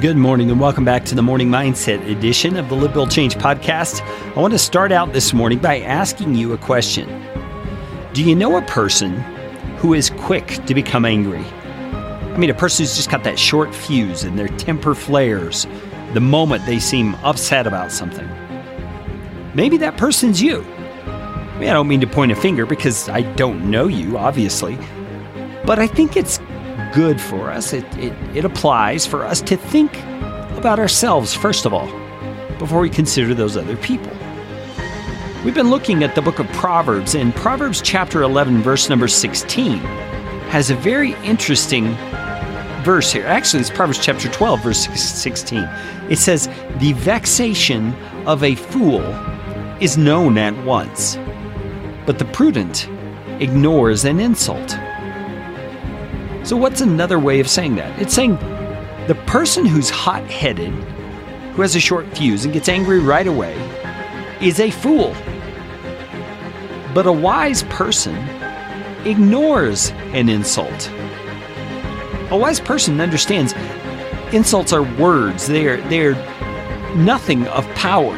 Good morning and welcome back to the Morning Mindset edition of the Live, Build, Change podcast. I want to start out this morning by asking you a question. Do you know a person who is quick to become angry? I mean, a person who's just got that short fuse and their temper flares the moment they seem upset about something. Maybe that person's you. I mean, I don't mean to point a finger because I don't know you, obviously, but I think it's good for us. It applies for us to think about ourselves, first of all, before we consider those other people. We've been looking at the book of Proverbs, and Proverbs chapter 11, verse number 16, has a very interesting verse here. Actually, it's Proverbs chapter 12, verse 16. It says, "The vexation of a fool is known at once, but the prudent ignores an insult." So what's another way of saying that? It's saying the person who's hot-headed, who has a short fuse and gets angry right away, is a fool. But a wise person ignores an insult. A wise person understands insults are words. They're nothing of power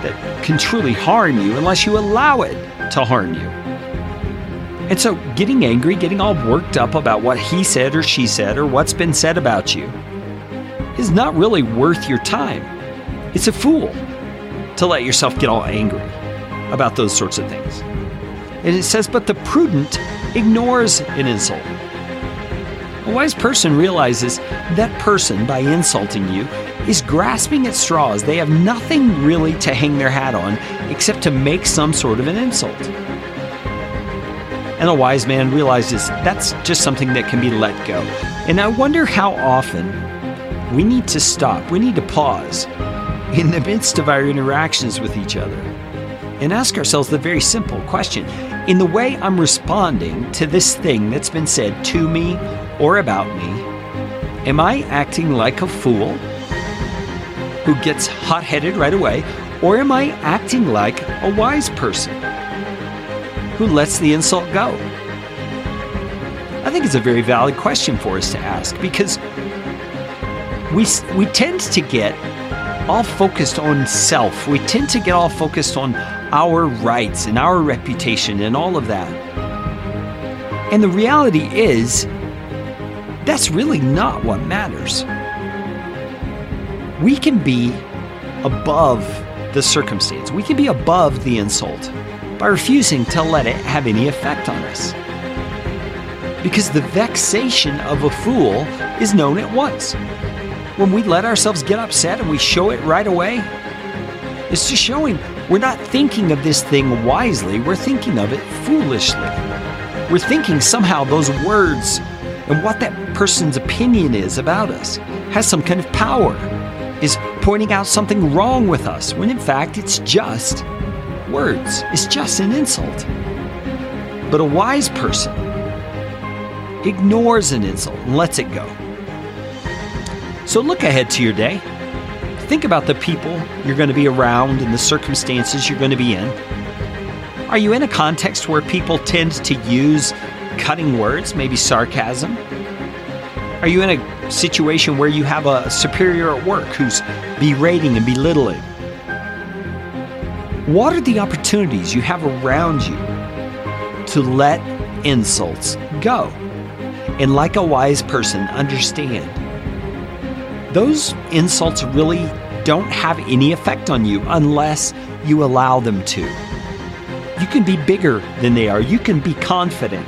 that can truly harm you unless you allow it to harm you. And so getting angry, getting all worked up about what he said or she said or what's been said about you is not really worth your time. It's a fool to let yourself get all angry about those sorts of things. And it says, but the prudent ignores an insult. A wise person realizes that person, by insulting you, is grasping at straws. They have nothing really to hang their hat on except to make some sort of an insult. And a wise man realizes that's just something that can be let go. And I wonder how often we need to stop, we need to pause in the midst of our interactions with each other and ask ourselves the very simple question. In the way I'm responding to this thing that's been said to me or about me, am I acting like a fool who gets hot-headed right away, or am I acting like a wise person who lets the insult go? I think it's a very valid question for us to ask, because we tend to get all focused on self. We tend to get all focused on our rights and our reputation and all of that. And the reality is, that's really not what matters. We can be above the circumstance. We can be above the insult by refusing to let it have any effect on us. Because the vexation of a fool is known at once. When we let ourselves get upset and we show it right away, it's just showing we're not thinking of this thing wisely, we're thinking of it foolishly. We're thinking somehow those words and what that person's opinion is about us has some kind of power, is pointing out something wrong with us, when in fact it's just words. It's just an insult. But a wise person ignores an insult and lets it go. So look ahead to your day. Think about the people you're going to be around and the circumstances you're going to be in. Are you in a context where people tend to use cutting words, maybe sarcasm? Are you in a situation where you have a superior at work who's berating and belittling? What are the opportunities you have around you to let insults go? And like a wise person, understand those insults really don't have any effect on you unless you allow them to. You can be bigger than they are. You can be confident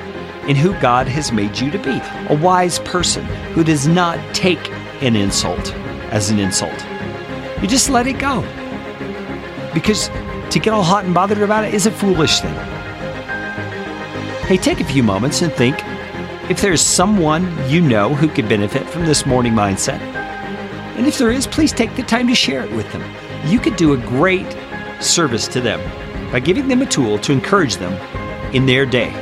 in who God has made you to be. A wise person who does not take an insult as an insult. You just let it go. Because to get all hot and bothered about it is a foolish thing. Hey, take a few moments and think if there's someone you know who could benefit from this morning mindset. And if there is, please take the time to share it with them. You could do a great service to them by giving them a tool to encourage them in their day.